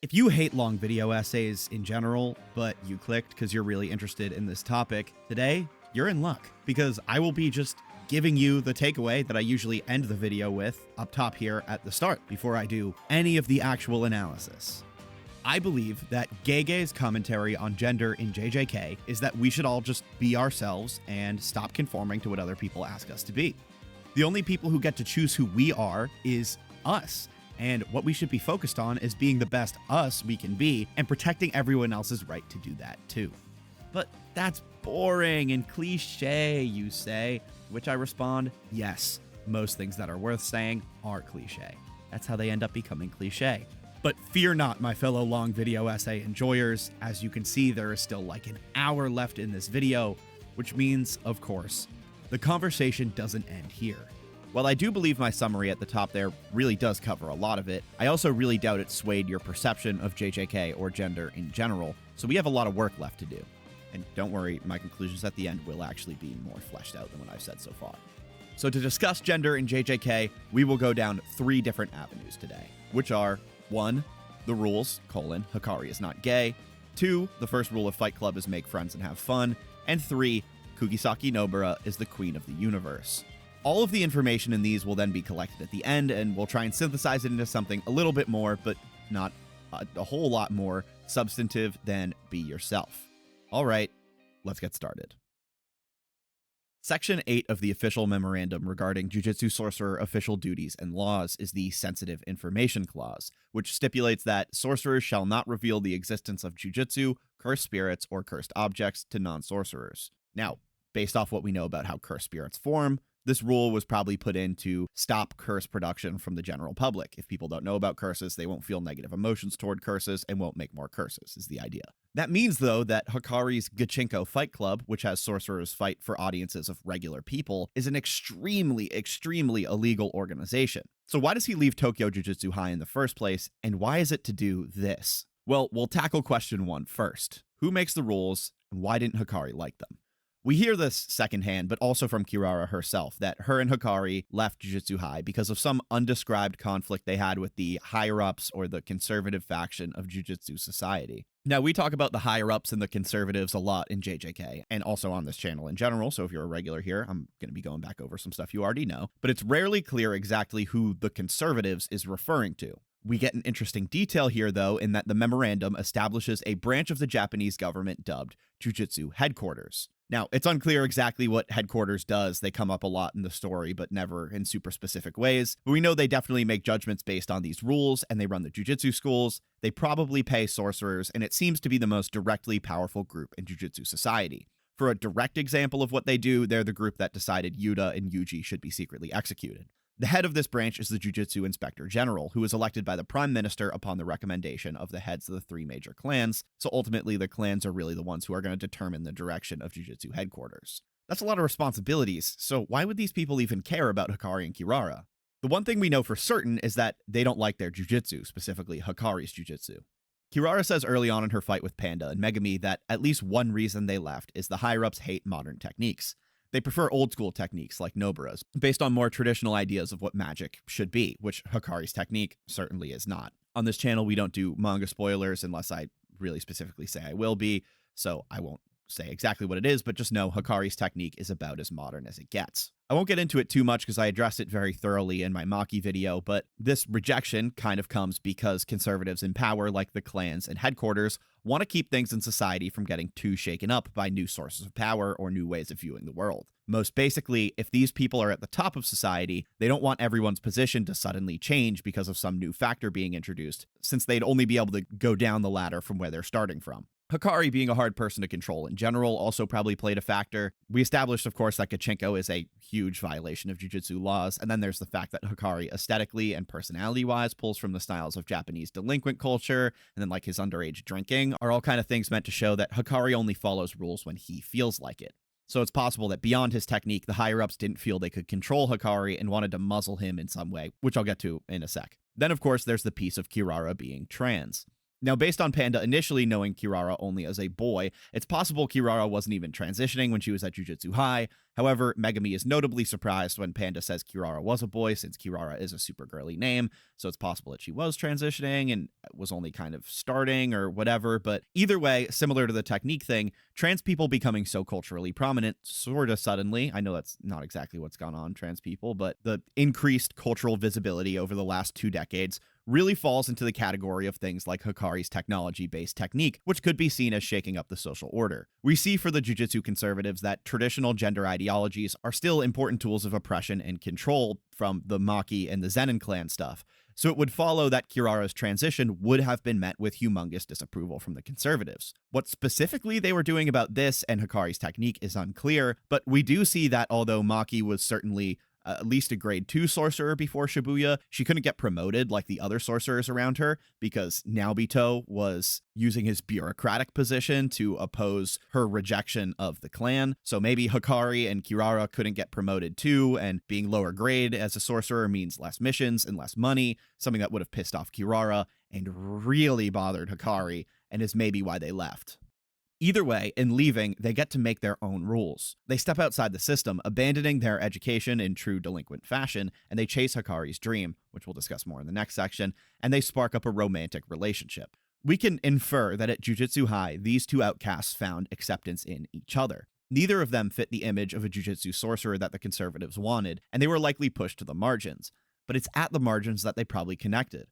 If you hate long video essays in general, but you clicked because you're really interested in this topic, today you're in luck because I will be just giving you the takeaway that I usually end the video with up top here at the start before I do any of the actual analysis. I believe that Gege's commentary on gender in JJK is that we should all just be ourselves and stop conforming to what other people ask us to be. The only people who get to choose who we are is us. And what we should be focused on is being the best us we can be and protecting everyone else's right to do that too. But that's boring and cliche, you say, which I respond, yes, most things that are worth saying are cliche. That's how they end up becoming cliche. But fear not, my fellow long video essay enjoyers. As you can see, there is still like an hour left in this video, which means, of course, the conversation doesn't end here. While I do believe my summary at the top there really does cover a lot of it, I also really doubt it swayed your perception of JJK or gender in general, so we have a lot of work left to do. And don't worry, my conclusions at the end will actually be more fleshed out than what I've said so far. So to discuss gender in JJK, we will go down 3 different avenues today, which are 1, the rules, Hakari is not gay, 2, the first rule of Fight Club is make friends and have fun, and 3, Kugisaki Nobara is the queen of the universe. All of the information in these will then be collected at the end, and we'll try and synthesize it into something a little bit more, but not a whole lot more substantive than be yourself. All right, let's get started. Section 8 of the official memorandum regarding Jujutsu Sorcerer official duties and laws is the Sensitive Information Clause, which stipulates that sorcerers shall not reveal the existence of Jujutsu, cursed spirits, or cursed objects to non-sorcerers. Now, based off what we know about how cursed spirits form, this rule was probably put in to stop curse production from the general public. If people don't know about curses, they won't feel negative emotions toward curses and won't make more curses, is the idea. That means, though, that Hakari's Gachinko Fight Club, which has sorcerers fight for audiences of regular people, is an extremely illegal organization. So why does he leave Tokyo Jujutsu High in the first place, and why is it to do this? Well, we'll tackle question 1 first. Who makes the rules, and why didn't Hakari like them? We hear this secondhand, but also from Kirara herself, that her and Hakari left Jujutsu High because of some undescribed conflict they had with the higher-ups or the conservative faction of Jujutsu Society. Now, we talk about the higher-ups and the conservatives a lot in JJK, and also on this channel in general, so if you're a regular here, I'm going to be going back over some stuff you already know, but it's rarely clear exactly who the conservatives is referring to. We get an interesting detail here, though, in that the memorandum establishes a branch of the Japanese government dubbed Jujutsu Headquarters. Now, it's unclear exactly what headquarters does. They come up a lot in the story, but never in super specific ways. But we know they definitely make judgments based on these rules, and they run the jujutsu schools. They probably pay sorcerers, and it seems to be the most directly powerful group in Jujutsu Society. For a direct example of what they do, they're the group that decided Yuta and Yuji should be secretly executed. The head of this branch is the Jujutsu Inspector General, who is elected by the Prime Minister upon the recommendation of the heads of the 3 major clans, so ultimately the clans are really the ones who are going to determine the direction of Jujutsu headquarters. That's a lot of responsibilities, so why would these people even care about Hakari and Kirara? The one thing we know for certain is that they don't like their jujutsu, specifically Hakari's jujutsu. Kirara says early on in her fight with Panda and Megami that at least one reason they left is the higher-ups hate modern techniques. They prefer old-school techniques like Nobara's, based on more traditional ideas of what magic should be, which Hakari's technique certainly is not. On this channel, we don't do manga spoilers unless I really specifically say I will be, so I won't say exactly what it is, but just know Hakari's technique is about as modern as it gets. I won't get into it too much because I addressed it very thoroughly in my Maki video, but this rejection kind of comes because conservatives in power, like the clans and headquarters, want to keep things in society from getting too shaken up by new sources of power or new ways of viewing the world. Most basically, if these people are at the top of society, they don't want everyone's position to suddenly change because of some new factor being introduced, since they'd only be able to go down the ladder from where they're starting from. Hakari being a hard person to control in general also probably played a factor. We established, of course, that Gachinko is a huge violation of jujutsu laws, and then there's the fact that Hakari aesthetically and personality-wise pulls from the styles of Japanese delinquent culture, and then like his underage drinking are all kind of things meant to show that Hakari only follows rules when he feels like it. So it's possible that beyond his technique, the higher-ups didn't feel they could control Hakari and wanted to muzzle him in some way, which I'll get to in a sec. Then, of course, there's the piece of Kirara being trans. Now, based on Panda initially knowing Kirara only as a boy, it's possible Kirara wasn't even transitioning when she was at Jujutsu High, However, Megami is notably surprised when Panda says Kirara was a boy, since Kirara is a super girly name, so it's possible that she was transitioning and was only kind of starting or whatever. But either way, similar to the technique thing, trans people becoming so culturally prominent sort of suddenly, I know that's not exactly what's gone on, trans people, but the increased cultural visibility over the last 2 decades really falls into the category of things like Hakari's technology-based technique, which could be seen as shaking up the social order. We see for the Jujutsu conservatives that traditional gender ideologies are still important tools of oppression and control from the Maki and the Zenin clan stuff. So it would follow that Kirara's transition would have been met with humongous disapproval from the conservatives. What specifically they were doing about this and Hakari's technique is unclear, but we do see that although Maki was certainly at least a grade 2 sorcerer before Shibuya, she couldn't get promoted like the other sorcerers around her because Naobito was using his bureaucratic position to oppose her rejection of the clan. So maybe Hakari and Kirara couldn't get promoted too, and being lower grade as a sorcerer means less missions and less money, something that would have pissed off Kirara and really bothered Hakari, and is maybe why they left. Either way, in leaving, they get to make their own rules. They step outside the system, abandoning their education in true delinquent fashion, and they chase Hakari's dream, which we'll discuss more in the next section, and they spark up a romantic relationship. We can infer that at Jujutsu High, these two outcasts found acceptance in each other. Neither of them fit the image of a Jujutsu sorcerer that the conservatives wanted, and they were likely pushed to the margins. But it's at the margins that they probably connected.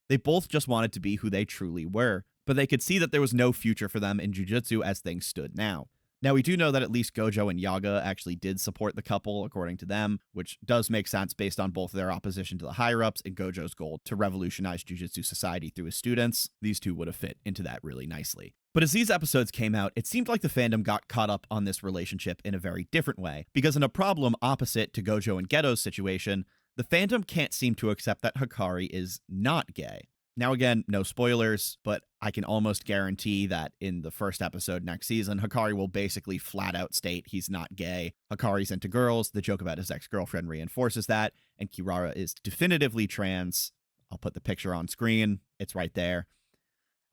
They both just wanted to be who they truly were, but they could see that there was no future for them in Jujutsu as things stood now. Now, we do know that at least Gojo and Yaga actually did support the couple, according to them, which does make sense based on both their opposition to the higher-ups and Gojo's goal to revolutionize Jujutsu society through his students. These two would have fit into that really nicely. But as these episodes came out, it seemed like the fandom got caught up on this relationship in a very different way, because in a problem opposite to Gojo and Geto's situation, the fandom can't seem to accept that Hakari is not gay. Now, again, no spoilers, but I can almost guarantee that in the first episode next season, Hakari will basically flat out state he's not gay. Hakari's into girls, the joke about his ex-girlfriend reinforces that, and Kirara is definitively trans. I'll put the picture on screen, it's right there.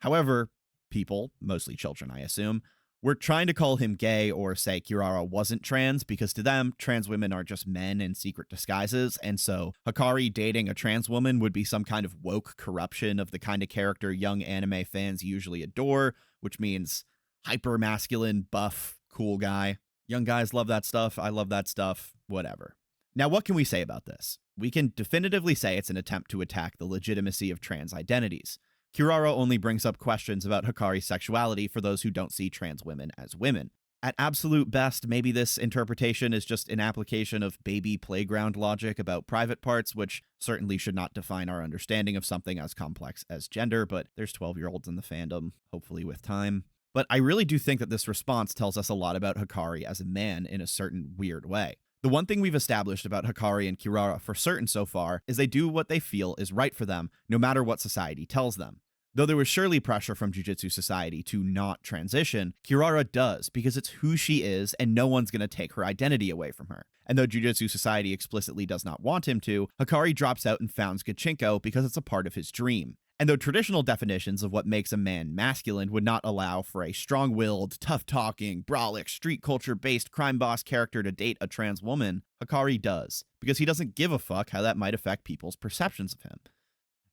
However, people, mostly children I assume, were trying to call him gay or say Kirara wasn't trans because to them, trans women are just men in secret disguises, and so Hakari dating a trans woman would be some kind of woke corruption of the kind of character young anime fans usually adore, which means hyper-masculine, buff, cool guy. Young guys love that stuff, I love that stuff, whatever. Now, what can we say about this? We can definitively say it's an attempt to attack the legitimacy of trans identities. Kirara only brings up questions about Hakari's sexuality for those who don't see trans women as women. At absolute best, maybe this interpretation is just an application of baby playground logic about private parts, which certainly should not define our understanding of something as complex as gender, but there's 12-year-olds in the fandom, hopefully with time. But I really do think that this response tells us a lot about Hakari as a man in a certain weird way. The one thing we've established about Hakari and Kirara for certain so far is they do what they feel is right for them, no matter what society tells them. Though there was surely pressure from Jujutsu society to not transition, Kirara does, because it's who she is and no one's going to take her identity away from her. And though Jujutsu society explicitly does not want him to, Hakari drops out and founds Gachinko because it's a part of his dream. And though traditional definitions of what makes a man masculine would not allow for a strong-willed, tough-talking, brolic, street culture-based crime boss character to date a trans woman, Hakari does, because he doesn't give a fuck how that might affect people's perceptions of him.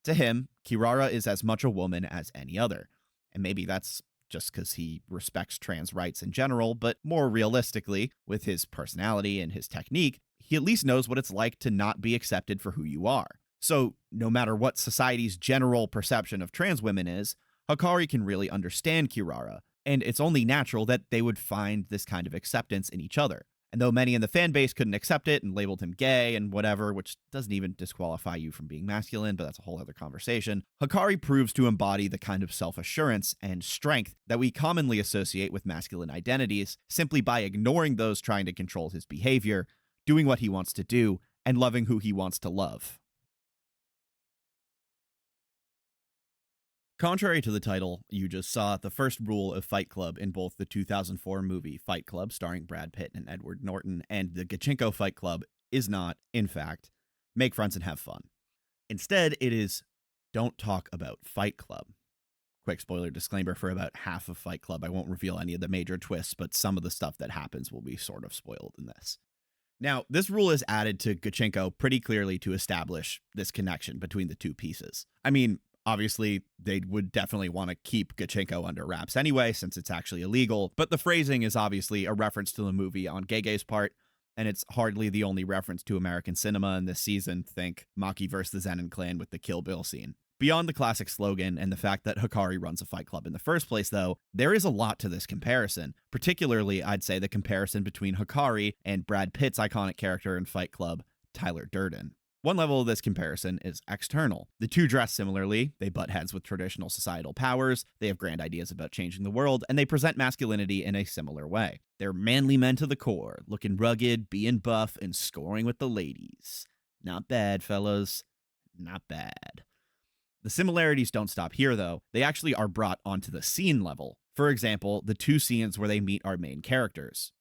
To him, Kirara is as much a woman as any other. And maybe that's just because he respects trans rights in general, but more realistically, with his personality and his technique, he at least knows what it's like to not be accepted for who you are. So, no matter what society's general perception of trans women is, Hakari can really understand Kirara, and it's only natural that they would find this kind of acceptance in each other. And though many in the fan base couldn't accept it and labeled him gay and whatever, which doesn't even disqualify you from being masculine, but that's a whole other conversation, Hakari proves to embody the kind of self-assurance and strength that we commonly associate with masculine identities simply by ignoring those trying to control his behavior, doing what he wants to do, and loving who he wants to love. Contrary to the title, you just saw the first rule of Fight Club in both the 2004 movie Fight Club starring Brad Pitt and Edward Norton and the Gachinko Fight Club is not, in fact, make friends and have fun. Instead, it is don't talk about Fight Club. quick spoiler disclaimer for about half of Fight Club. I won't reveal any of the major twists, but some of the stuff that happens will be sort of spoiled in this. Now, this rule is added to Gachinko pretty clearly to establish this connection between the two pieces. I mean, obviously, they would definitely want to keep Gachinko under wraps anyway, since it's actually illegal, but the phrasing is obviously a reference to the movie on Gege's part, and it's hardly the only reference to American cinema in this season. Think Maki vs. the Zenin clan with the Kill Bill scene. Beyond the classic slogan and the fact that Hakari runs a fight club in the first place, though, there is a lot to this comparison. Particularly, I'd say the comparison between Hakari and Brad Pitt's iconic character in Fight Club, Tyler Durden. One level of this comparison is external. The two dress similarly, they butt heads with traditional societal powers, they have grand ideas about changing the world, and they present masculinity in a similar way. They're manly men to the core, looking rugged, being buff, and scoring with the ladies. Not bad, fellas. Not bad. The similarities don't stop here, though. They actually are brought onto the scene level. For example, the two scenes where they meet our main characters.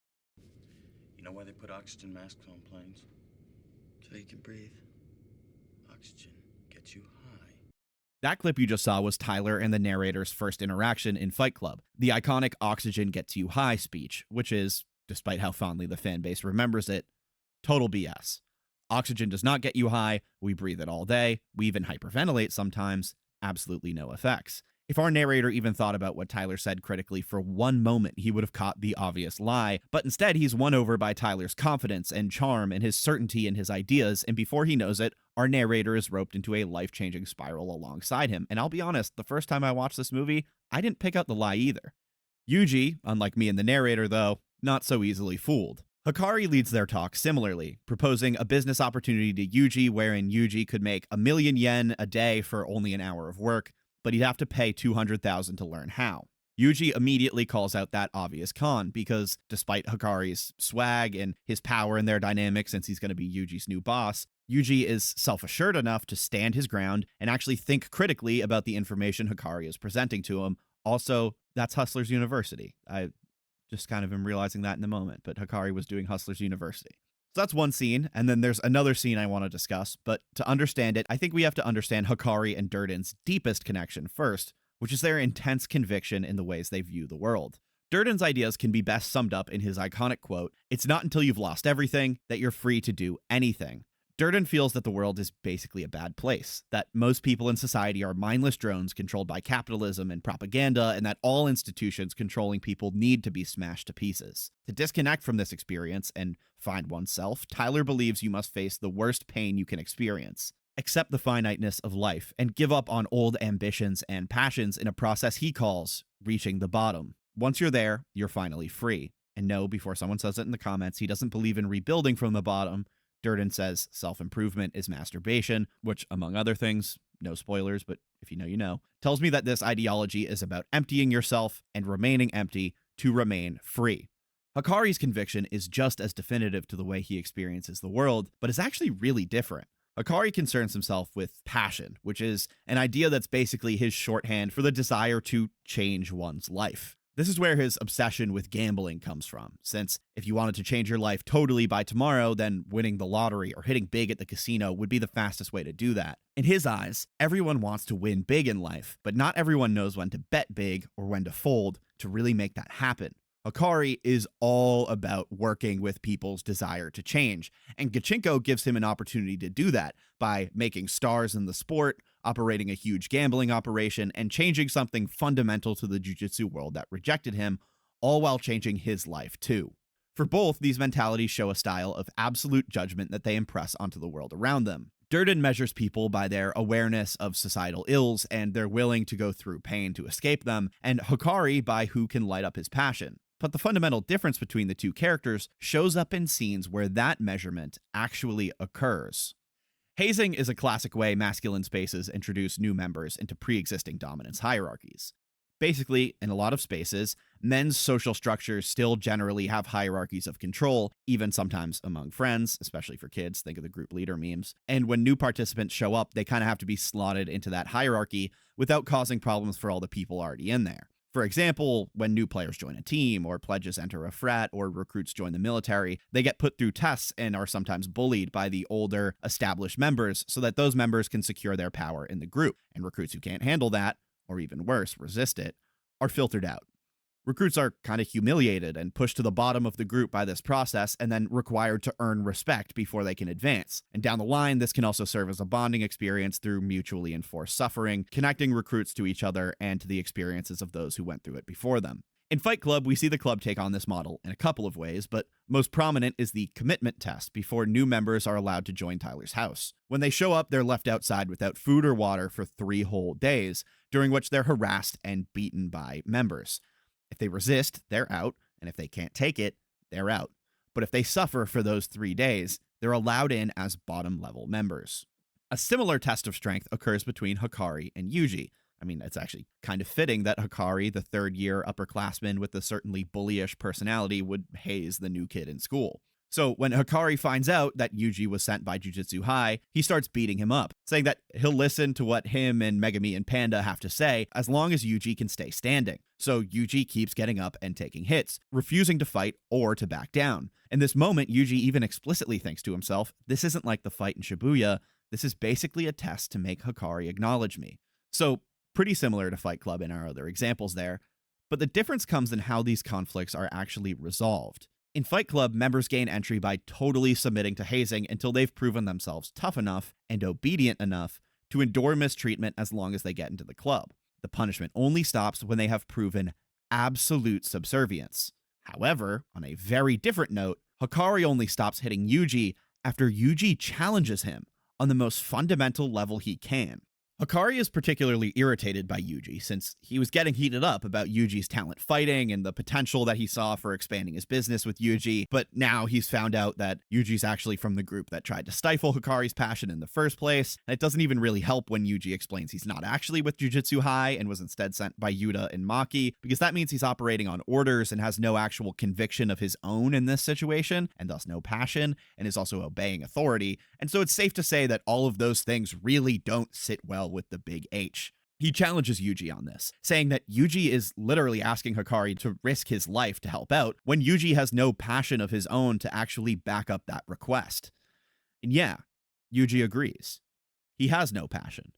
You know why they put oxygen masks on planes? So you can breathe. Oxygen gets you high. That clip you just saw was Tyler and the narrator's first interaction in Fight Club, the iconic oxygen gets you high speech, which is, despite how fondly the fan base remembers it, total BS. Oxygen does not get you high, we breathe it all day, we even hyperventilate sometimes, absolutely no effects. If our narrator even thought about what Tyler said critically for one moment, he would have caught the obvious lie, but instead he's won over by Tyler's confidence and charm and his certainty in his ideas, and before he knows it, our narrator is roped into a life-changing spiral alongside him. And I'll be honest, the first time I watched this movie, I didn't pick out the lie either. Yuji, unlike me and the narrator though, not so easily fooled. Hakari leads their talk similarly, proposing a business opportunity to Yuji wherein Yuji could make 1,000,000 yen a day for only an hour of work, but he'd have to pay 200,000 to learn how. Yuji immediately calls out that obvious con because despite Hakari's swag and his power in their dynamic since he's going to be Yuji's new boss, Yuji is self-assured enough to stand his ground and actually think critically about the information Hakari is presenting to him. Also, that's Hustlers University. I just kind of am realizing that in the moment, but Hakari was doing Hustlers University. So that's one scene, and then there's another scene I want to discuss, but to understand it, I think we have to understand Hakari and Durden's deepest connection first, which is their intense conviction in the ways they view the world. Durden's ideas can be best summed up in his iconic quote, "It's not until you've lost everything that you're free to do anything." Durden feels that the world is basically a bad place, that most people in society are mindless drones controlled by capitalism and propaganda, and that all institutions controlling people need to be smashed to pieces. To disconnect from this experience and find oneself, Tyler believes you must face the worst pain you can experience, accept the finiteness of life, and give up on old ambitions and passions in a process he calls reaching the bottom. Once you're there, you're finally free. And no, before someone says it in the comments, he doesn't believe in rebuilding from the bottom. Durden says self-improvement is masturbation, which, among other things, no spoilers, but if you know, you know, tells me that this ideology is about emptying yourself and remaining empty to remain free. Hakari's conviction is just as definitive to the way he experiences the world, but is actually really different. Hakari concerns himself with passion, which is an idea that's basically his shorthand for the desire to change one's life. This is where his obsession with gambling comes from, since if you wanted to change your life totally by tomorrow, then winning the lottery or hitting big at the casino would be the fastest way to do that. In his eyes, everyone wants to win big in life, but not everyone knows when to bet big or when to fold to really make that happen. Hakari is all about working with people's desire to change, and Gachinko gives him an opportunity to do that by making stars in the sport, operating a huge gambling operation, and changing something fundamental to the Jujutsu world that rejected him, all while changing his life too. For both, these mentalities show a style of absolute judgment that they impress onto the world around them. Durden measures people by their awareness of societal ills, and they're willing to go through pain to escape them, and Hakari by who can light up his passion. But the fundamental difference between the two characters shows up in scenes where that measurement actually occurs. Hazing is a classic way masculine spaces introduce new members into pre-existing dominance hierarchies. Basically, in a lot of spaces, men's social structures still generally have hierarchies of control, even sometimes among friends, especially for kids, think of the group leader memes. And when new participants show up, they kind of have to be slotted into that hierarchy without causing problems for all the people already in there. For example, when new players join a team, or pledges enter a frat, or recruits join the military, they get put through tests and are sometimes bullied by the older, established members so that those members can secure their power in the group. And recruits who can't handle that, or even worse, resist it, are filtered out. Recruits are kind of humiliated and pushed to the bottom of the group by this process and then required to earn respect before they can advance. And down the line, this can also serve as a bonding experience through mutually enforced suffering, connecting recruits to each other and to the experiences of those who went through it before them. In Fight Club, we see the club take on this model in a couple of ways, but most prominent is the commitment test before new members are allowed to join Tyler's house. When they show up, they're left outside without food or water for 3 whole days, during which they're harassed and beaten by members. If they resist, they're out, and if they can't take it, they're out. But if they suffer for those 3 days, they're allowed in as bottom-level members. A similar test of strength occurs between Hakari and Yuji. I mean, it's actually kind of fitting that Hakari, the third-year upperclassman with a certainly bullyish personality, would haze the new kid in school. So when Hakari finds out that Yuji was sent by Jujutsu High, he starts beating him up, saying that he'll listen to what him and Megami and Panda have to say as long as Yuji can stay standing. So Yuji keeps getting up and taking hits, refusing to fight or to back down. In this moment, Yuji even explicitly thinks to himself, this isn't like the fight in Shibuya, this is basically a test to make Hakari acknowledge me. So pretty similar to Fight Club in our other examples there, but the difference comes in how these conflicts are actually resolved. In Fight Club, members gain entry by totally submitting to hazing until they've proven themselves tough enough and obedient enough to endure mistreatment as long as they get into the club. The punishment only stops when they have proven absolute subservience. However, on a very different note, Hakari only stops hitting Yuji after Yuji challenges him on the most fundamental level he can. Hakari is particularly irritated by Yuji since he was getting heated up about Yuji's talent fighting and the potential that he saw for expanding his business with Yuji, but now he's found out that Yuji's actually from the group that tried to stifle Hakari's passion in the first place, and it doesn't even really help when Yuji explains he's not actually with Jujutsu High and was instead sent by Yuta and Maki, because that means he's operating on orders and has no actual conviction of his own in this situation, and thus no passion, and is also obeying authority, and so it's safe to say that all of those things really don't sit well with the big H. He challenges Yuji on this, saying that Yuji is literally asking Hakari to risk his life to help out when Yuji has no passion of his own to actually back up that request. And yeah, Yuji agrees. He has no passion.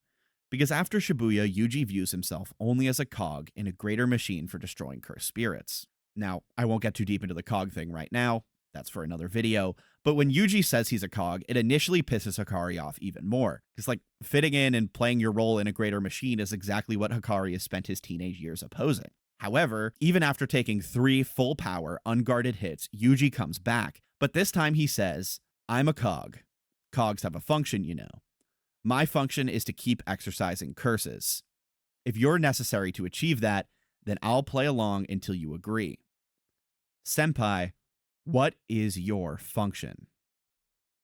Because after Shibuya, Yuji views himself only as a cog in a greater machine for destroying cursed spirits. Now, I won't get too deep into the cog thing right now. That's for another video. But when Yuji says he's a cog, it initially pisses Hakari off even more. Because, like, fitting in and playing your role in a greater machine is exactly what Hakari has spent his teenage years opposing. However, even after taking 3 full power, unguarded hits, Yuji comes back. But this time he says, I'm a cog. Cogs have a function, you know. My function is to keep exercising curses. If you're necessary to achieve that, then I'll play along until you agree. Senpai, what is your function?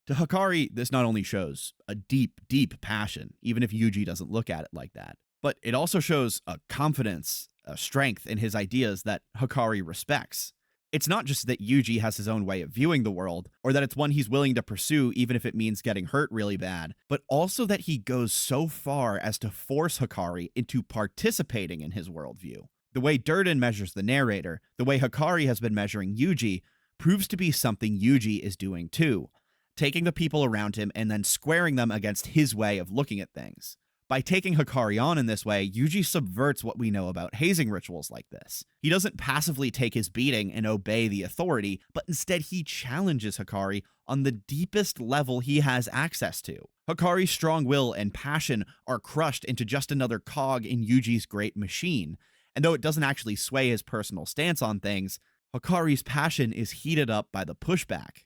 To Hakari, this not only shows a deep, deep passion, even if Yuji doesn't look at it like that, but it also shows a confidence, a strength in his ideas that Hakari respects. It's not just that Yuji has his own way of viewing the world, or that it's one he's willing to pursue even if it means getting hurt really bad, but also that he goes so far as to force Hakari into participating in his worldview. The way Durden measures the narrator, the way Hakari has been measuring Yuji, proves to be something Yuji is doing too, taking the people around him and then squaring them against his way of looking at things. By taking Hakari on in this way, Yuji subverts what we know about hazing rituals like this. He doesn't passively take his beating and obey the authority, but instead he challenges Hakari on the deepest level he has access to. Hakari's strong will and passion are crushed into just another cog in Yuji's great machine, and though it doesn't actually sway his personal stance on things, Hakari's passion is heated up by the pushback.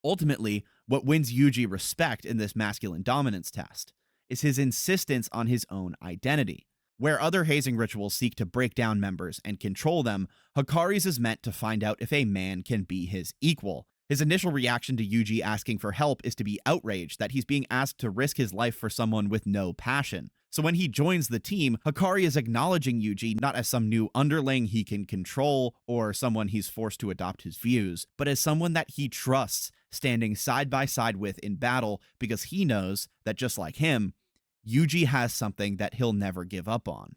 Ultimately, what wins Yuji respect in this masculine dominance test is his insistence on his own identity. Where other hazing rituals seek to break down members and control them, Hakari's is meant to find out if a man can be his equal. His initial reaction to Yuji asking for help is to be outraged that he's being asked to risk his life for someone with no passion. So when he joins the team, Hakari is acknowledging Yuji not as some new underling he can control or someone he's forced to adopt his views, but as someone that he trusts, standing side by side with in battle because he knows that just like him, Yuji has something that he'll never give up on.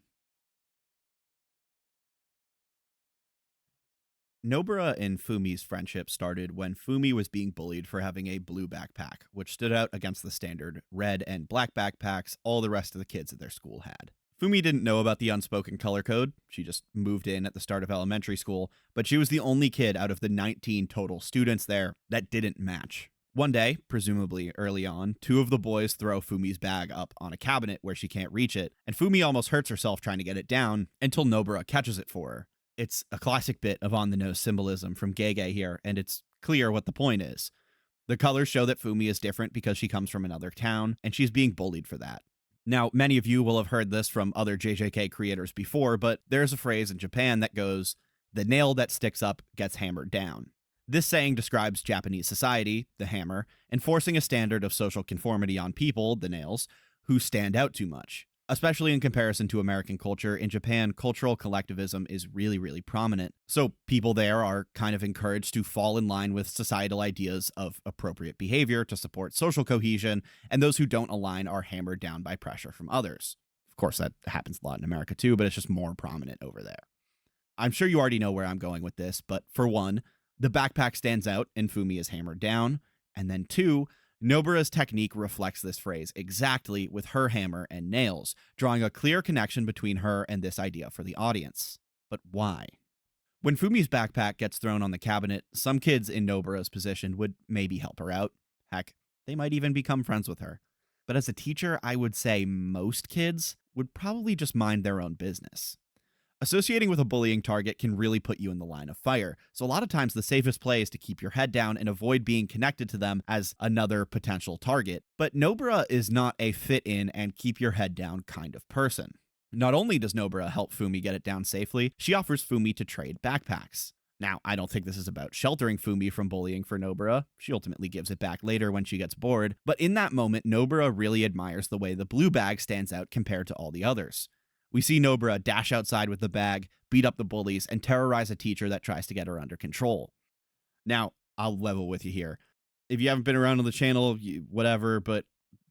Nobara and Fumi's friendship started when Fumi was being bullied for having a blue backpack, which stood out against the standard red and black backpacks all the rest of the kids at their school had. Fumi didn't know about the unspoken color code. She just moved in at the start of elementary school, but she was the only kid out of the 19 total students there that didn't match. One day, presumably early on, 2 of the boys throw Fumi's bag up on a cabinet where she can't reach it, and Fumi almost hurts herself trying to get it down until Nobara catches it for her. It's a classic bit of on-the-nose symbolism from Gege here, and it's clear what the point is. The colors show that Fumi is different because she comes from another town, and she's being bullied for that. Now, many of you will have heard this from other JJK creators before, but there's a phrase in Japan that goes, "The nail that sticks up gets hammered down." This saying describes Japanese society, the hammer, enforcing a standard of social conformity on people, the nails, who stand out too much. Especially in comparison to American culture, in Japan, cultural collectivism is really, really prominent. So people there are kind of encouraged to fall in line with societal ideas of appropriate behavior to support social cohesion, and those who don't align are hammered down by pressure from others. Of course, that happens a lot in America too, but it's just more prominent over there. I'm sure you already know where I'm going with this, but for one, the backpack stands out and Fumi is hammered down, and then 2, Nobara's technique reflects this phrase exactly with her hammer and nails, drawing a clear connection between her and this idea for the audience. But why? When Fumi's backpack gets thrown on the cabinet, some kids in Nobara's position would maybe help her out. Heck, they might even become friends with her. But as a teacher, I would say most kids would probably just mind their own business. Associating with a bullying target can really put you in the line of fire, so a lot of times the safest play is to keep your head down and avoid being connected to them as another potential target. But Nobara is not a fit-in and keep your head down kind of person. Not only does Nobara help Fumi get it down safely, she offers Fumi to trade backpacks. Now, I don't think this is about sheltering Fumi from bullying for Nobara. She ultimately gives it back later when she gets bored, but in that moment, Nobara really admires the way the blue bag stands out compared to all the others. We see Nobara dash outside with the bag, beat up the bullies, and terrorize a teacher that tries to get her under control. Now, I'll level with you here. If you haven't been around on the channel, whatever, but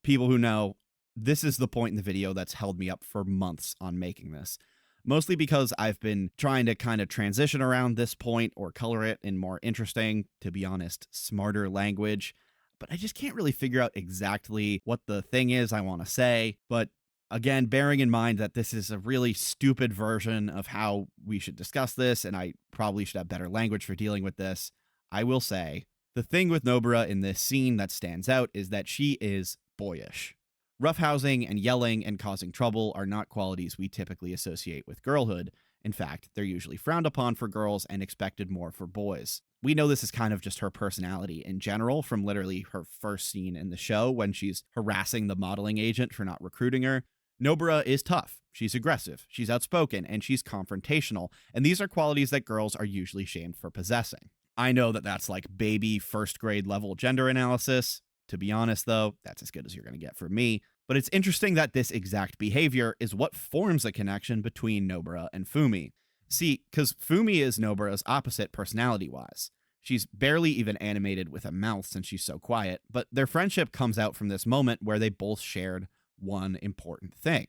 people who know, this is the point in the video that's held me up for months on making this. Mostly because I've been trying to kind of transition around this point or color it in more interesting, to be honest, smarter language. But I just can't really figure out exactly what the thing is I want to say. But again, bearing in mind that this is a really stupid version of how we should discuss this, and I probably should have better language for dealing with this, I will say, the thing with Nobara in this scene that stands out is that she is boyish. Roughhousing and yelling and causing trouble are not qualities we typically associate with girlhood. In fact, they're usually frowned upon for girls and expected more for boys. We know this is kind of just her personality in general from literally her first scene in the show when she's harassing the modeling agent for not recruiting her. Nobara is tough, she's aggressive, she's outspoken, and she's confrontational, and these are qualities that girls are usually shamed for possessing. I know that that's like baby first grade level gender analysis. To be honest though, that's as good as you're going to get from me. But it's interesting that this exact behavior is what forms a connection between Nobara and Fumi. See, because Fumi is Nobara's opposite personality-wise. She's barely even animated with a mouth since she's so quiet, but their friendship comes out from this moment where they both shared one important thing.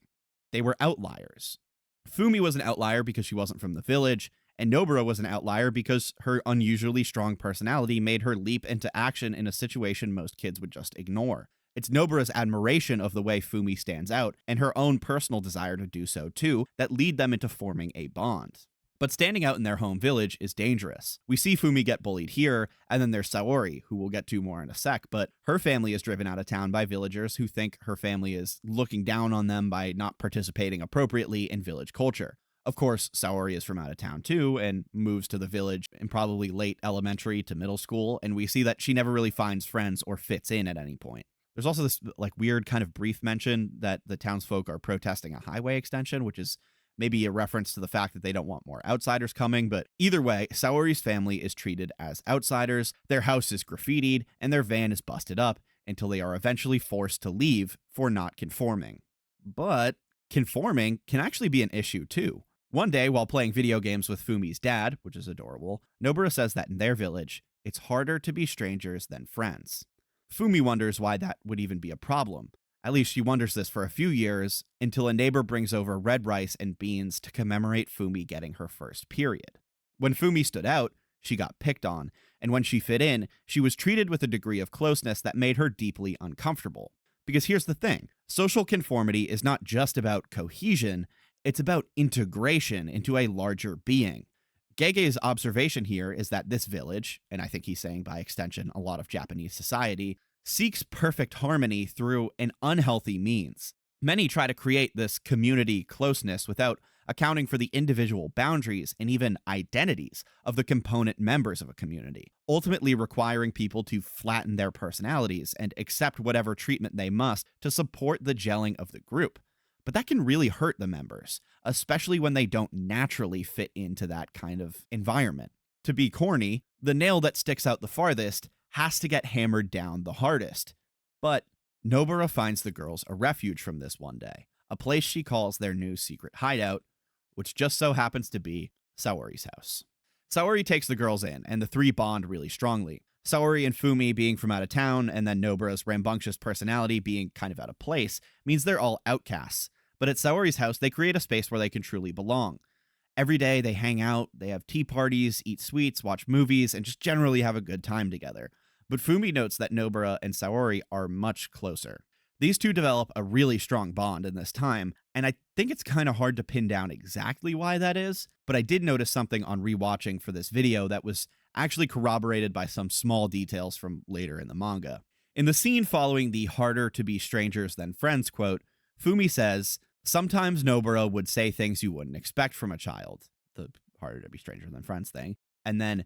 They were outliers. Fumi was an outlier because she wasn't from the village, and Nobara was an outlier because her unusually strong personality made her leap into action in a situation most kids would just ignore. It's Nobara's admiration of the way Fumi stands out, and her own personal desire to do so too, that lead them into forming a bond. But standing out in their home village is dangerous. We see Fumi get bullied here, and then there's Saori, who we'll get to more in a sec, but her family is driven out of town by villagers who think her family is looking down on them by not participating appropriately in village culture. Of course, Saori is from out of town too, and moves to the village in probably late elementary to middle school, and we see that she never really finds friends or fits in at any point. There's also this like weird kind of brief mention that the townsfolk are protesting a highway extension, which is maybe a reference to the fact that they don't want more outsiders coming, but either way, Saori's family is treated as outsiders, their house is graffitied, and their van is busted up until they are eventually forced to leave for not conforming. But conforming can actually be an issue too. One day, while playing video games with Fumi's dad, which is adorable, Nobara says that in their village, it's harder to be strangers than friends. Fumi wonders why that would even be a problem. At least she wonders this for a few years, until a neighbor brings over red rice and beans to commemorate Fumi getting her first period. When Fumi stood out, she got picked on, and when she fit in, she was treated with a degree of closeness that made her deeply uncomfortable. Because here's the thing, social conformity is not just about cohesion, it's about integration into a larger being. Gege's observation here is that this village, and I think he's saying by extension a lot of Japanese society, seeks perfect harmony through an unhealthy means. Many try to create this community closeness without accounting for the individual boundaries and even identities of the component members of a community, ultimately requiring people to flatten their personalities and accept whatever treatment they must to support the gelling of the group. But that can really hurt the members, especially when they don't naturally fit into that kind of environment. To be corny, the nail that sticks out the farthest has to get hammered down the hardest. But Nobara finds the girls a refuge from this one day, a place she calls their new secret hideout, which just so happens to be Saori's house. Saori takes the girls in, and the three bond really strongly. Saori and Fumi being from out of town, and then Nobara's rambunctious personality being kind of out of place, means they're all outcasts. But at Saori's house, they create a space where they can truly belong. Every day, they hang out, they have tea parties, eat sweets, watch movies, and just generally have a good time together. But Fumi notes that Nobara and Saori are much closer. These two develop a really strong bond in this time, and I think it's kind of hard to pin down exactly why that is, but I did notice something on rewatching for this video that was actually corroborated by some small details from later in the manga. In the scene following the harder to be strangers than friends quote, Fumi says, "Sometimes Nobara would say things you wouldn't expect from a child," the harder to be strangers than friends thing, and then,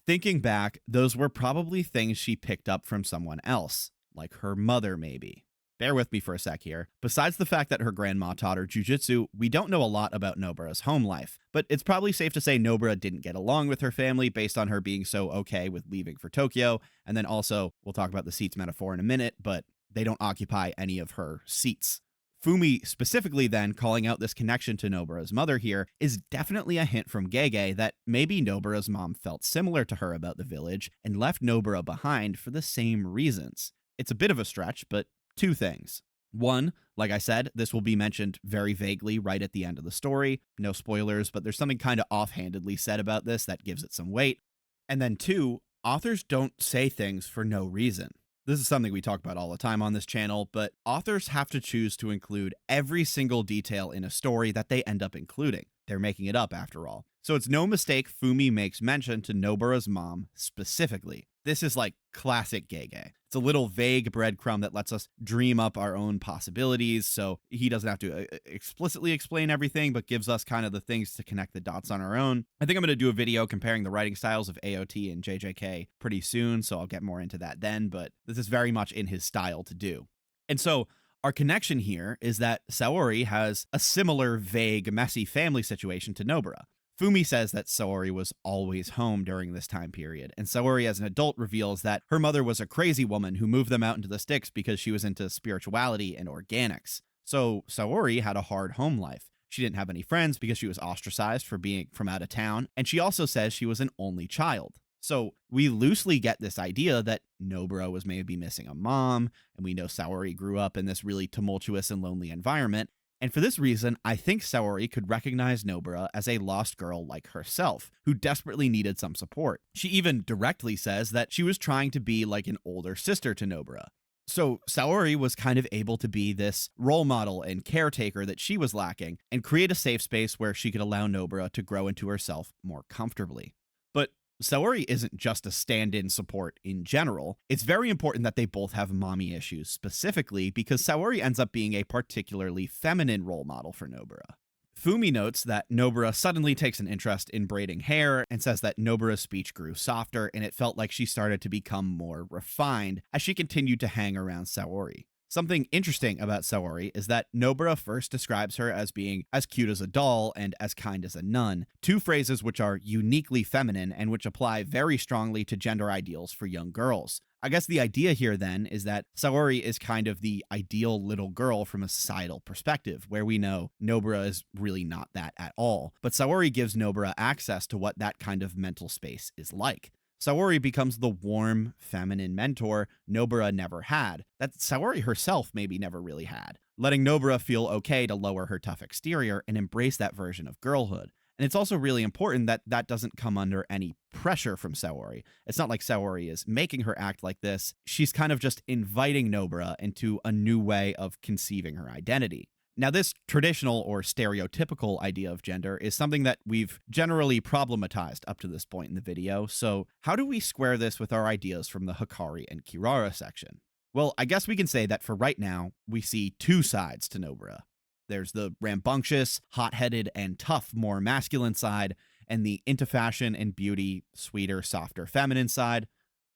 thinking back, those were probably things she picked up from someone else, like her mother maybe. Bear with me for a sec here. Besides the fact that her grandma taught her jujutsu, we don't know a lot about Nobara's home life, but it's probably safe to say Nobara didn't get along with her family based on her being so okay with leaving for Tokyo, and then also, we'll talk about the seats metaphor in a minute, but they don't occupy any of her seats. Fumi specifically then calling out this connection to Nobara's mother here is definitely a hint from Gege that maybe Nobara's mom felt similar to her about the village and left Nobara behind for the same reasons. It's a bit of a stretch, but two things. One, like I said, this will be mentioned very vaguely right at the end of the story. No spoilers, but there's something kind of offhandedly said about this that gives it some weight. And then two, authors don't say things for no reason. This is something we talk about all the time on this channel, but authors have to choose to include every single detail in a story that they end up including. They're making it up after all. So it's no mistake Fumi makes mention to Nobara's mom specifically. This is like classic Gege. It's a little vague breadcrumb that lets us dream up our own possibilities, so he doesn't have to explicitly explain everything, but gives us kind of the things to connect the dots on our own. I think I'm going to do a video comparing the writing styles of AOT and JJK pretty soon, so I'll get more into that then, but this is very much in his style to do. And so our connection here is that Saori has a similar vague, messy family situation to Nobara. Fumi says that Saori was always home during this time period, and Saori as an adult reveals that her mother was a crazy woman who moved them out into the sticks because she was into spirituality and organics. So Saori had a hard home life. She didn't have any friends because she was ostracized for being from out of town, and she also says she was an only child. So we loosely get this idea that Nobara was maybe missing a mom, and we know Saori grew up in this really tumultuous and lonely environment. And for this reason, I think Saori could recognize Nobara as a lost girl like herself, who desperately needed some support. She even directly says that she was trying to be like an older sister to Nobara. So Saori was kind of able to be this role model and caretaker that she was lacking, and create a safe space where she could allow Nobara to grow into herself more comfortably. But Saori isn't just a stand-in support in general. It's very important that they both have mommy issues specifically because Saori ends up being a particularly feminine role model for Nobara. Fumi notes that Nobara suddenly takes an interest in braiding hair and says that Nobara's speech grew softer and it felt like she started to become more refined as she continued to hang around Saori. Something interesting about Saori is that Nobara first describes her as being as cute as a doll and as kind as a nun, two phrases which are uniquely feminine and which apply very strongly to gender ideals for young girls. I guess the idea here then is that Saori is kind of the ideal little girl from a societal perspective, where we know Nobara is really not that at all, but Saori gives Nobara access to what that kind of mental space is like. Saori becomes the warm, feminine mentor Nobara never had, that Saori herself maybe never really had, letting Nobara feel okay to lower her tough exterior and embrace that version of girlhood. And it's also really important that that doesn't come under any pressure from Saori. It's not like Saori is making her act like this. She's kind of just inviting Nobara into a new way of conceiving her identity. Now, this traditional or stereotypical idea of gender is something that we've generally problematized up to this point in the video. So how do we square this with our ideas from the Hakari and Kirara section? Well, I guess we can say that for right now, we see two sides to Nobara. There's the rambunctious, hot-headed, and tough, more masculine side, and the into fashion and beauty, sweeter, softer, feminine side.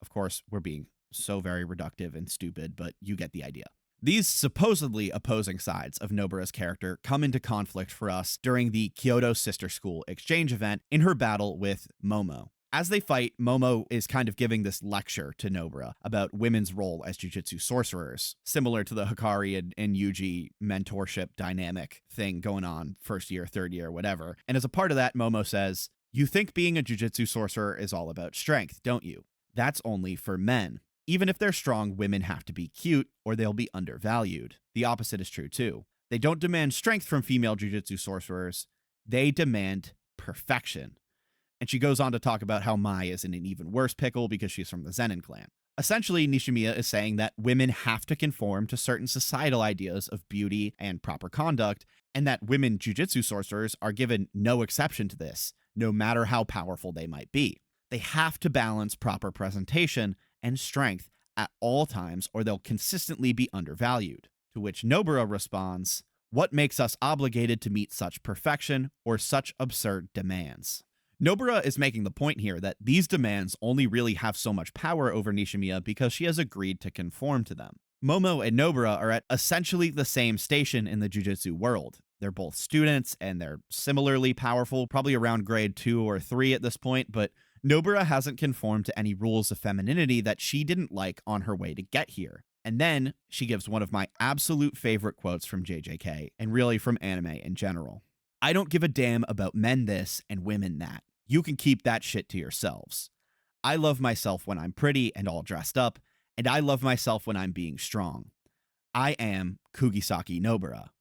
Of course, we're being so very reductive and stupid, but you get the idea. These supposedly opposing sides of Nobara's character come into conflict for us during the Kyoto Sister School exchange event in her battle with Momo. As they fight, Momo is kind of giving this lecture to Nobara about women's role as jujutsu sorcerers, similar to the Hakari and Yuji mentorship dynamic thing going on first year, third year, whatever. And as a part of that, Momo says, "You think being a jujutsu sorcerer is all about strength, don't you? That's only for men. Even if they're strong, women have to be cute or they'll be undervalued. The opposite is true too. They don't demand strength from female jujutsu sorcerers. They demand perfection." And she goes on to talk about how Mai is in an even worse pickle because she's from the Zenin clan. Essentially, Nishimiya is saying that women have to conform to certain societal ideas of beauty and proper conduct, and that women jujutsu sorcerers are given no exception to this, no matter how powerful they might be. They have to balance proper presentation and strength at all times, or they'll consistently be undervalued. To which Nobara responds, "What makes us obligated to meet such perfection or such absurd demands?" Nobara is making the point here that these demands only really have so much power over Nishimiya because she has agreed to conform to them. Momo and Nobara are at essentially the same station in the jujutsu world. They're both students and they're similarly powerful, probably around grade 2 or 3 at this point, but Nobara hasn't conformed to any rules of femininity that she didn't like on her way to get here. And then she gives one of my absolute favorite quotes from JJK, and really from anime in general. "I don't give a damn about men this and women that. You can keep that shit to yourselves. I love myself when I'm pretty and all dressed up, and I love myself when I'm being strong. I am Kugisaki Nobara."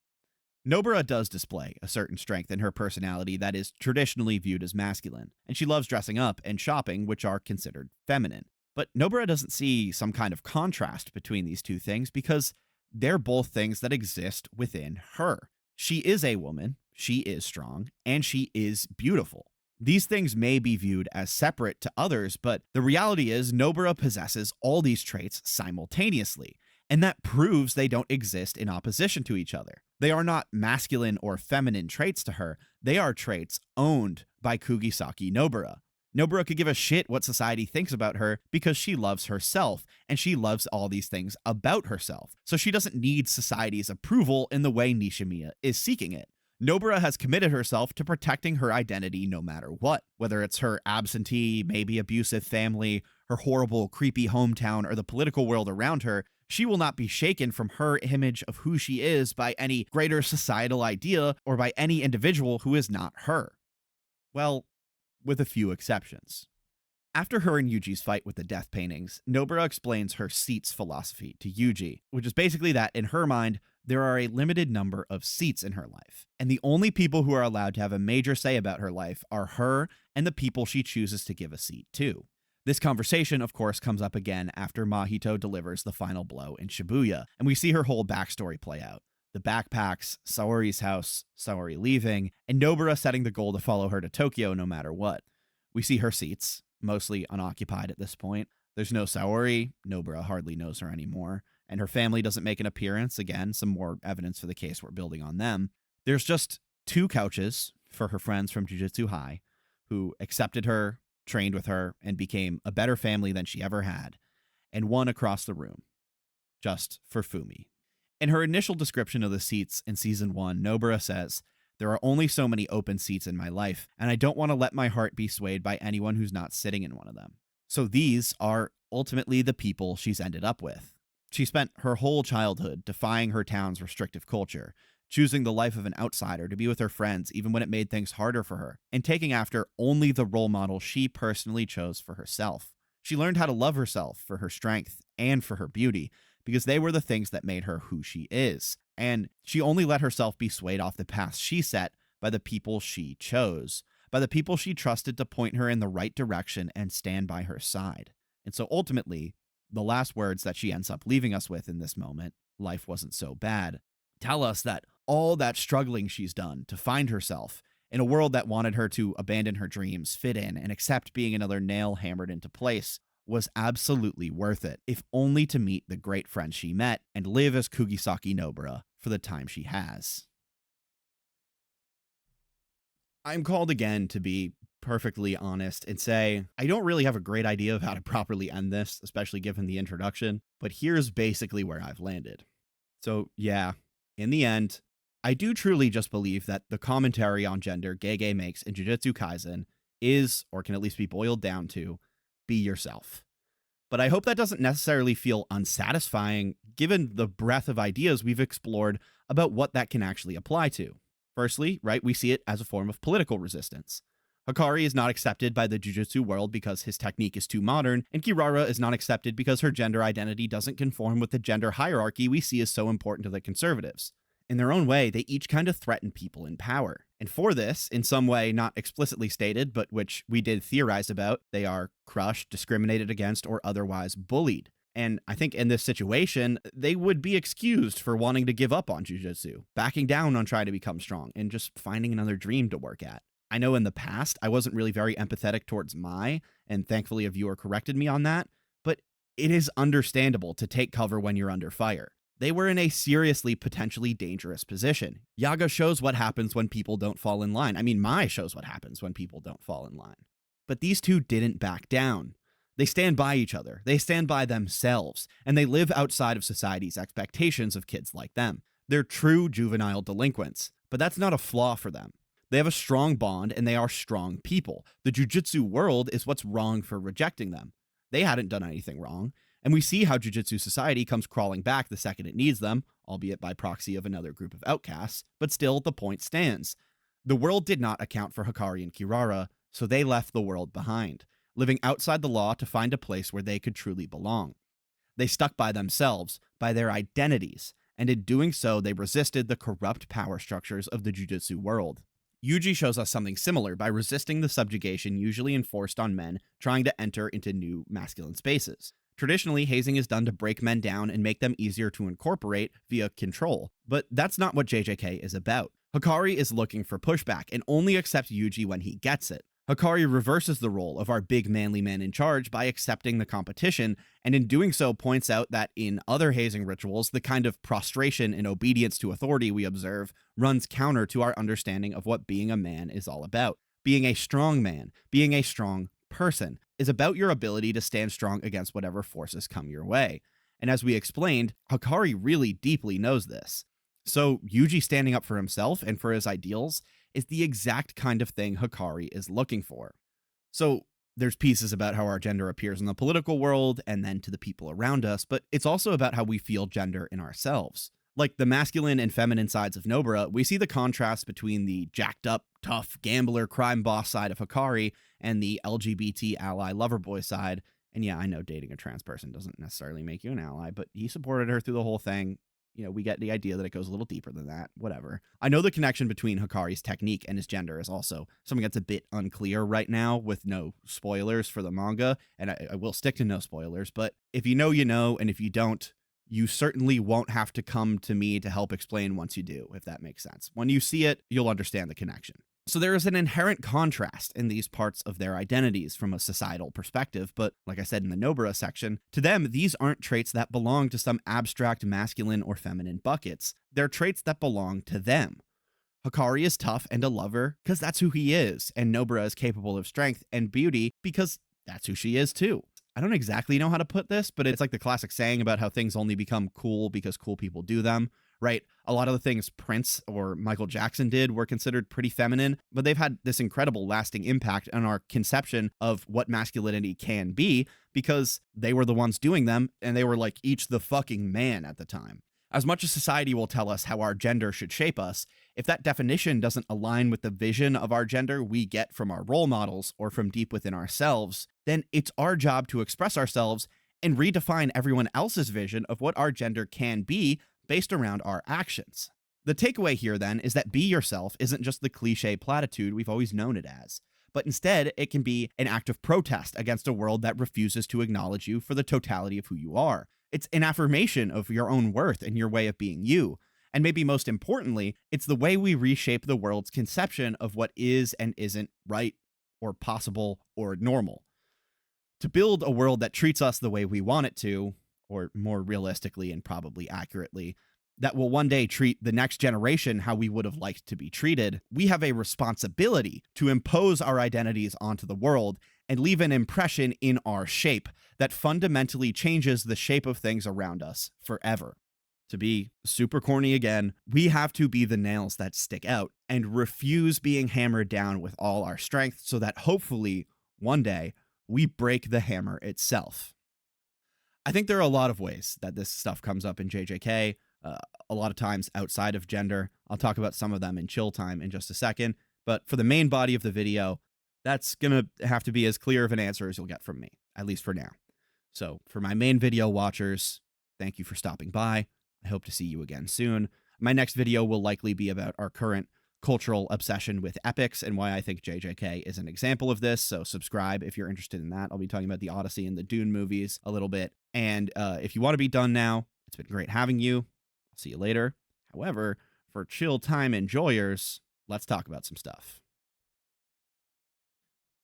Nobara does display a certain strength in her personality that is traditionally viewed as masculine, and she loves dressing up and shopping, which are considered feminine. But Nobara doesn't see some kind of contrast between these two things because they're both things that exist within her. She is a woman, she is strong, and she is beautiful. These things may be viewed as separate to others, but the reality is Nobara possesses all these traits simultaneously, and that proves they don't exist in opposition to each other. They are not masculine or feminine traits to her, they are traits owned by Kugisaki Nobara. Nobara could give a shit what society thinks about her because she loves herself, and she loves all these things about herself, so she doesn't need society's approval in the way Nishimiya is seeking it. Nobara has committed herself to protecting her identity no matter what, whether it's her absentee, maybe abusive family, her horrible, creepy hometown, or the political world around her. She will not be shaken from her image of who she is by any greater societal idea or by any individual who is not her. Well, with a few exceptions. After her and Yuji's fight with the death paintings, Nobara explains her seats philosophy to Yuji, which is basically that, in her mind, there are a limited number of seats in her life, and the only people who are allowed to have a major say about her life are her and the people she chooses to give a seat to. This conversation, of course, comes up again after Mahito delivers the final blow in Shibuya, and we see her whole backstory play out. The backpacks, Saori's house, Saori leaving, and Nobara setting the goal to follow her to Tokyo no matter what. We see her seats, mostly unoccupied at this point. There's no Saori, Nobara hardly knows her anymore, and her family doesn't make an appearance. Again, some more evidence for the case we're building on them. There's just 2 couches for her friends from Jujutsu High, who accepted her, trained with her, and became a better family than she ever had, and 1 across the room, just for Fumi. In her initial description of the seats in Season 1, Nobara says, "There are only so many open seats in my life, and I don't want to let my heart be swayed by anyone who's not sitting in one of them." So these are ultimately the people she's ended up with. She spent her whole childhood defying her town's restrictive culture, choosing the life of an outsider to be with her friends even when it made things harder for her, and taking after only the role model she personally chose for herself. She learned how to love herself for her strength and for her beauty, because they were the things that made her who she is, and she only let herself be swayed off the path she set by the people she chose, by the people she trusted to point her in the right direction and stand by her side. And so ultimately, the last words that she ends up leaving us with in this moment, life wasn't so bad, tell us that all that struggling she's done to find herself in a world that wanted her to abandon her dreams, fit in, and accept being another nail hammered into place was absolutely worth it, if only to meet the great friend she met and live as Kugisaki Nobara for the time she has. I'm called again to be perfectly honest and say I don't really have a great idea of how to properly end this, especially given the introduction, but here's basically where I've landed. So yeah, in the end, I do truly just believe that the commentary on gender Gege makes in Jujutsu Kaisen is, or can at least be boiled down to, be yourself. But I hope that doesn't necessarily feel unsatisfying given the breadth of ideas we've explored about what that can actually apply to. Firstly, right, we see it as a form of political resistance. Hakari is not accepted by the Jujutsu world because his technique is too modern, and Kirara is not accepted because her gender identity doesn't conform with the gender hierarchy we see as so important to the conservatives. In their own way, they each kind of threaten people in power. And for this, in some way not explicitly stated, but which we did theorize about, they are crushed, discriminated against, or otherwise bullied. And I think in this situation, they would be excused for wanting to give up on Jujutsu, backing down on trying to become strong, and just finding another dream to work at. I know in the past, I wasn't really very empathetic towards Mai, and thankfully a viewer corrected me on that, but it is understandable to take cover when you're under fire. They were in a seriously potentially dangerous position. Yaga shows what happens when people don't fall in line. I mean, Mai shows what happens when people don't fall in line. But these two didn't back down. They stand by each other, they stand by themselves, and they live outside of society's expectations of kids like them. They're true juvenile delinquents, but that's not a flaw for them. They have a strong bond, and they are strong people. The Jujutsu world is what's wrong for rejecting them. They hadn't done anything wrong, and we see how Jujutsu society comes crawling back the second it needs them, albeit by proxy of another group of outcasts, but still the point stands. The world did not account for Hakari and Kirara, so they left the world behind, living outside the law to find a place where they could truly belong. They stuck by themselves, by their identities, and in doing so, they resisted the corrupt power structures of the Jujutsu world. Yuji shows us something similar by resisting the subjugation usually enforced on men trying to enter into new masculine spaces. Traditionally, hazing is done to break men down and make them easier to incorporate via control, but that's not what JJK is about. Hakari is looking for pushback and only accepts Yuji when he gets it. Hakari reverses the role of our big manly man in charge by accepting the competition, and in doing so points out that in other hazing rituals, the kind of prostration and obedience to authority we observe runs counter to our understanding of what being a man is all about. Being a strong man, being a strong person, is about your ability to stand strong against whatever forces come your way. And as we explained, Hakari really deeply knows this. So Yuji standing up for himself and for his ideals is the exact kind of thing Hakari is looking for. So there's pieces about how our gender appears in the political world and then to the people around us, but it's also about how we feel gender in ourselves. Like the masculine and feminine sides of Nobara, we see the contrast between the jacked up, tough, gambler, crime boss side of Hakari and the LGBT ally lover boy side. And yeah, I know dating a trans person doesn't necessarily make you an ally, but he supported her through the whole thing. You know, we get the idea that it goes a little deeper than that, whatever. I know the connection between Hakari's technique and his gender is also something that's a bit unclear right now with no spoilers for the manga, and I will stick to no spoilers, but if you know, you know, and if you don't, you certainly won't have to come to me to help explain once you do, if that makes sense. When you see it, you'll understand the connection. So there is an inherent contrast in these parts of their identities from a societal perspective, but like I said in the Nobara section, to them, these aren't traits that belong to some abstract masculine or feminine buckets. They're traits that belong to them. Hakari is tough and a lover because that's who he is, and Nobara is capable of strength and beauty because that's who she is too. I don't exactly know how to put this, but it's like the classic saying about how things only become cool because cool people do them. Right? A lot of the things Prince or Michael Jackson did were considered pretty feminine, but they've had this incredible lasting impact on our conception of what masculinity can be because they were the ones doing them and they were like each the fucking man at the time. As much as society will tell us how our gender should shape us, if that definition doesn't align with the vision of our gender we get from our role models or from deep within ourselves, then it's our job to express ourselves and redefine everyone else's vision of what our gender can be based around our actions. The takeaway here then is that be yourself isn't just the cliche platitude we've always known it as, but instead it can be an act of protest against a world that refuses to acknowledge you for the totality of who you are. It's an affirmation of your own worth and your way of being you. And maybe most importantly, it's the way we reshape the world's conception of what is and isn't right or possible or normal. To build a world that treats us the way we want it to, or more realistically and probably accurately, that will one day treat the next generation how we would have liked to be treated, we have a responsibility to impose our identities onto the world and leave an impression in our shape that fundamentally changes the shape of things around us forever. To be super corny again, we have to be the nails that stick out and refuse being hammered down with all our strength so that hopefully one day we break the hammer itself. I think there are a lot of ways that this stuff comes up in JJK, a lot of times outside of gender. I'll talk about some of them in chill time in just a second, but for the main body of the video, that's gonna have to be as clear of an answer as you'll get from me, at least for now. So for my main video watchers, thank you for stopping by. I hope to see you again soon. My next video will likely be about our current cultural obsession with epics and why I think JJK is an example of this, so subscribe if you're interested in that. I'll be talking about the Odyssey and the Dune movies a little bit. And if you want to be done now, it's been great having you. I'll see you later. However, for chill time enjoyers, let's talk about some stuff.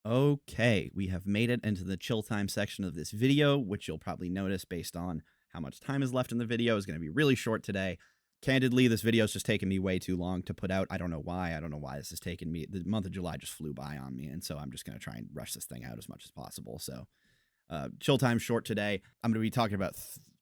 Okay, we have made it into the chill time section of this video, which you'll probably notice based on how much time is left in the video is going to be really short today. Candidly, this video is just taking me way too long to put out. I don't know why. I don't know why this has taken me. The month of July just flew by on me, and so I'm just going to try and rush this thing out as much as possible. So, chill time short today. I'm going to be talking about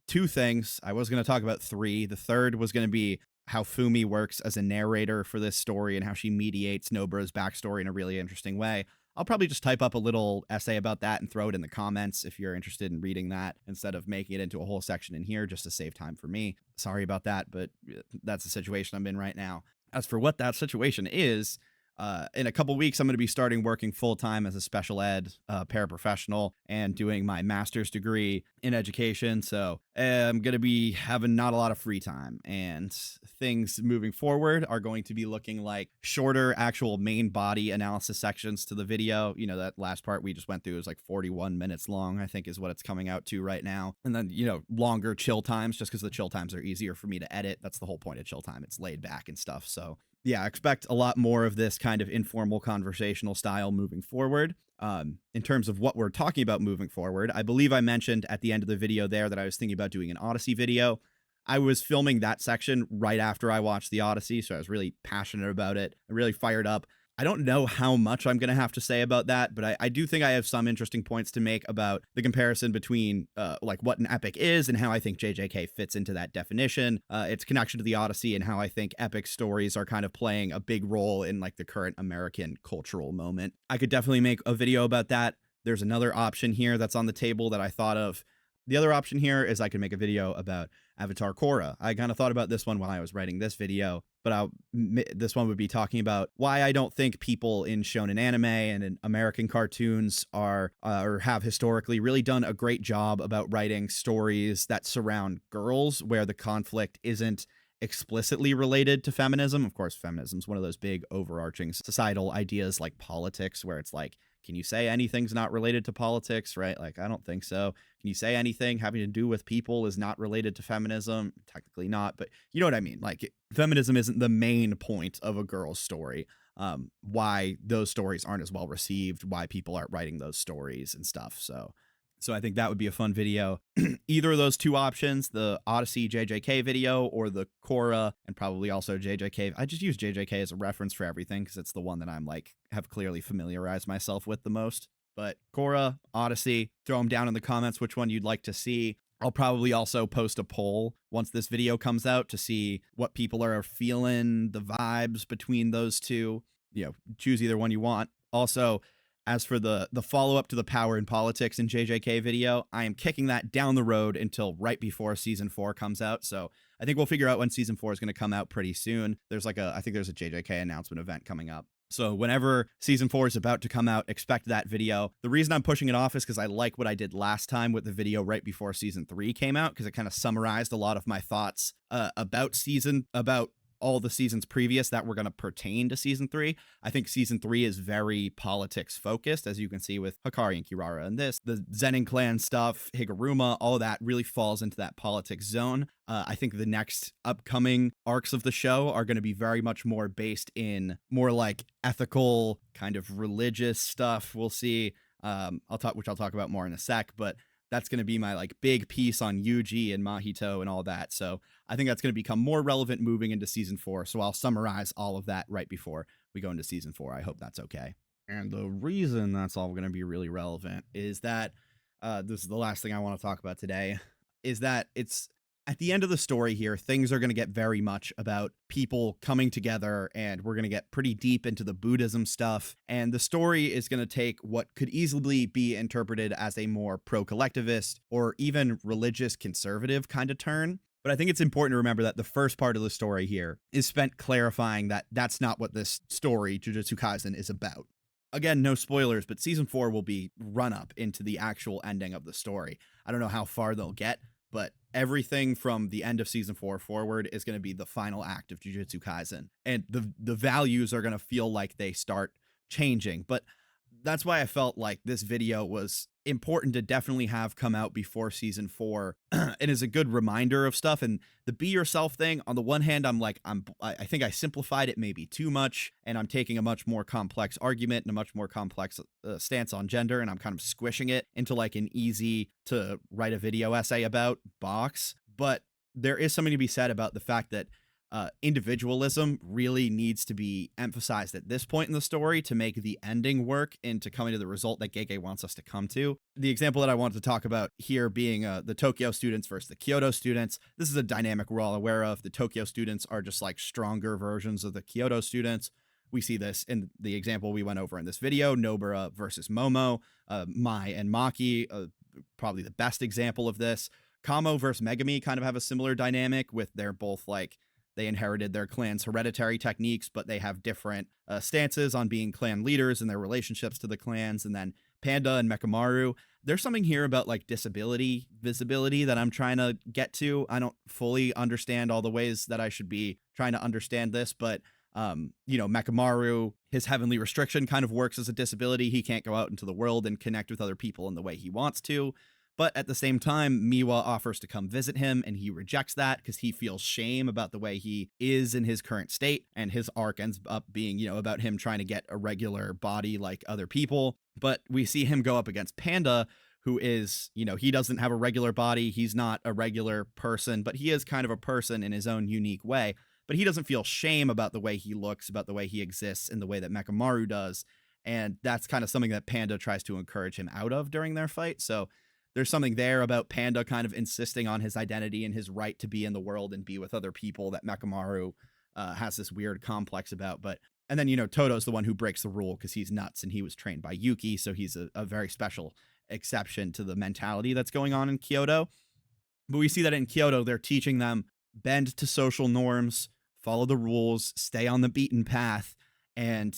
two things. I was going to talk about three. The third was going to be how Fumi works as a narrator for this story and how she mediates Nobara's backstory in a really interesting way. I'll probably just type up a little essay about that and throw it in the comments if you're interested in reading that instead of making it into a whole section in here just to save time for me. Sorry about that, but that's the situation I'm in right now. As for what that situation is, in a couple weeks, I'm going to be starting working full-time as a special ed paraprofessional and doing my master's degree in education. So I'm going to be having not a lot of free time, and things moving forward are going to be looking like shorter actual main body analysis sections to the video. You know, that last part we just went through is like 41 minutes long, I think is what it's coming out to right now. And then, you know, longer chill times just because the chill times are easier for me to edit. That's the whole point of chill time. It's laid back and stuff. So yeah, expect a lot more of this kind of informal conversational style moving forward. In terms of what we're talking about moving forward, I believe I mentioned at the end of the video there that I was thinking about doing an Odyssey video. I was filming that section right after I watched the Odyssey, so I was really passionate about it. I really fired up. I don't know how much I'm going to have to say about that, but I do think I have some interesting points to make about the comparison between like what an epic is and how I think JJK fits into that definition, its connection to the Odyssey, and how I think epic stories are kind of playing a big role in like the current American cultural moment. I could definitely make a video about that. There's another option here that's on the table that I thought of. The other option here is I could make a video about Avatar Korra. I kind of thought about this one while I was writing this video, but this one would be talking about why I don't think people in shonen anime and in American cartoons are or have historically really done a great job about writing stories that surround girls where the conflict isn't explicitly related to feminism. Of course, feminism is one of those big overarching societal ideas like politics, where it's like, can you say anything's not related to politics, right? Like, I don't think so. Can you say anything having to do with people is not related to feminism? Technically not, but you know what I mean? Like, feminism isn't the main point of a girl's story. Why those stories aren't as well received, why people aren't writing those stories and stuff. So I think that would be a fun video. Either of those two options, the Odyssey JJK video or the Korra and probably also JJK. I just use JJK as a reference for everything because it's the one that I'm like have clearly familiarized myself with the most. But Korra, Odyssey, throw them down in the comments which one you'd like to see. I'll probably also post a poll once this video comes out to see what people are feeling, the vibes between those two. You know, choose either one you want. Also, as for the follow-up to the Power in Politics in JJK video, I am kicking that down the road until right before Season 4 comes out. So I think we'll figure out when Season 4 is going to come out pretty soon. There's like I think there's a JJK announcement event coming up. So whenever Season 4 is about to come out, expect that video. The reason I'm pushing it off is because I like what I did last time with the video right before Season 3 came out, because it kind of summarized a lot of my thoughts about all the seasons previous that were going to pertain to season 3. I think season 3 is very politics focused, as you can see with Hakari and Kirara and the Zenin clan stuff, Higuruma, all that really falls into that politics zone. I think the next upcoming arcs of the show are going to be very much more based in more like ethical kind of religious stuff. We'll see. I'll talk about more in a sec, but that's going to be my like big piece on Yuji and Mahito and all that. So I think that's going to become more relevant moving into season 4. So I'll summarize all of that right before we go into season 4. I hope that's okay. And the reason that's all going to be really relevant is that this is the last thing I want to talk about today, is that it's at the end of the story here, things are going to get very much about people coming together, and we're going to get pretty deep into the Buddhism stuff. And the story is going to take what could easily be interpreted as a more pro-collectivist or even religious conservative kind of turn. But I think it's important to remember that the first part of the story here is spent clarifying that that's not what this story, Jujutsu Kaisen, is about. Again, no spoilers, but season 4 will be run up into the actual ending of the story. I don't know how far they'll get, but everything from the end of season 4 forward is going to be the final act of Jujutsu Kaisen. And the values are going to feel like they start changing. But that's why I felt like this video was important to definitely have come out before season 4 and is a good reminder of stuff. And the be yourself thing, on the one hand, I think I simplified it maybe too much, and I'm taking a much more complex argument and a much more complex stance on gender, and I'm kind of squishing it into like an easy to write a video essay about box. But there is something to be said about the fact that individualism really needs to be emphasized at this point in the story to make the ending work and to coming to the result that Gege wants us to come to. The example that I want to talk about here being the Tokyo students versus the Kyoto students. This is a dynamic we're all aware of. The Tokyo students are just like stronger versions of the Kyoto students. We see this in the example we went over in this video, Nobara versus Momo, Mai and Maki, probably the best example of this. Kamo versus Megami kind of have a similar dynamic with they're both like, they inherited their clan's hereditary techniques, but they have different stances on being clan leaders and their relationships to the clans. And then Panda and Mekamaru, there's something here about like disability visibility that I'm trying to get to. I don't fully understand all the ways that I should be trying to understand this, but Mekamaru, his heavenly restriction kind of works as a disability. He can't go out into the world and connect with other people in the way he wants to. But at the same time, Miwa offers to come visit him, and he rejects that because he feels shame about the way he is in his current state. And his arc ends up being, about him trying to get a regular body like other people. But we see him go up against Panda, who is, he doesn't have a regular body. He's not a regular person, but he is kind of a person in his own unique way. But he doesn't feel shame about the way he looks, about the way he exists in the way that Mekamaru does. And that's kind of something that Panda tries to encourage him out of during their fight. So there's something there about Panda kind of insisting on his identity and his right to be in the world and be with other people that Mekamaru has this weird complex about. And then, Toto's the one who breaks the rule because he's nuts and he was trained by Yuki. So he's a very special exception to the mentality that's going on in Kyoto. But we see that in Kyoto, they're teaching them bend to social norms, follow the rules, stay on the beaten path, and,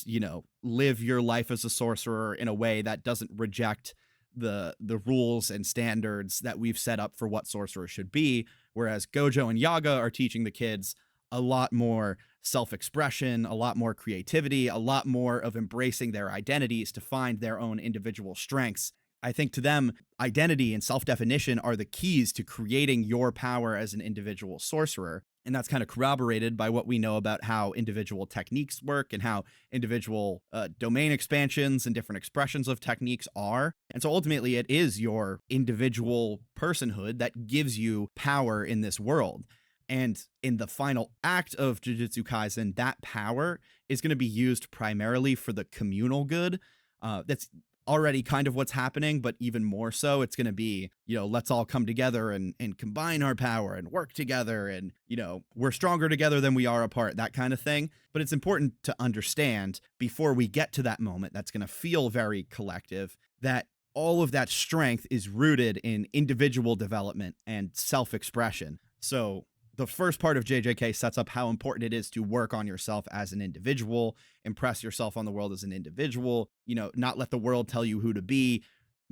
live your life as a sorcerer in a way that doesn't reject the rules and standards that we've set up for what sorcerers should be. Whereas Gojo and Yaga are teaching the kids a lot more self-expression, a lot more creativity, a lot more of embracing their identities to find their own individual strengths. I think to them, identity and self-definition are the keys to creating your power as an individual sorcerer. And that's kind of corroborated by what we know about how individual techniques work and how individual domain expansions and different expressions of techniques are. And so ultimately, it is your individual personhood that gives you power in this world. And in the final act of Jujutsu Kaisen, that power is going to be used primarily for the communal good. That's already kind of what's happening, but even more so, it's going to be, let's all come together and combine our power and work together. And, we're stronger together than we are apart, that kind of thing. But it's important to understand before we get to that moment that's going to feel very collective, that all of that strength is rooted in individual development and self-expression. So the first part of JJK sets up how important it is to work on yourself as an individual, impress yourself on the world as an individual, not let the world tell you who to be,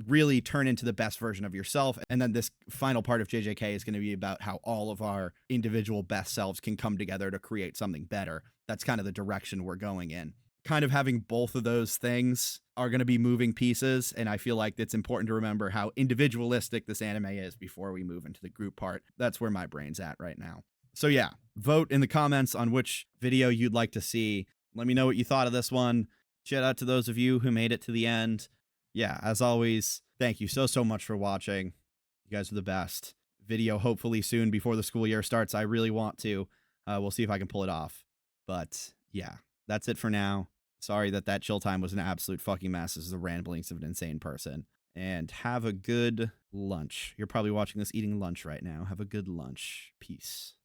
really turn into the best version of yourself. And then this final part of JJK is going to be about how all of our individual best selves can come together to create something better. That's kind of the direction we're going in. Kind of having both of those things are going to be moving pieces, and I feel like it's important to remember how individualistic this anime is before we move into the group part. That's where my brain's at right now. So yeah, vote in the comments on which video you'd like to see. Let me know what you thought of this one. Shout out to those of you who made it to the end. Yeah, as always, thank you so much for watching. You guys are the best. Video hopefully soon before the school year starts. I really want to. We'll see if I can pull it off. But yeah, that's it for now. Sorry that chill time was an absolute fucking mess. This is the ramblings of an insane person. And have a good lunch. You're probably watching this eating lunch right now. Have a good lunch. Peace.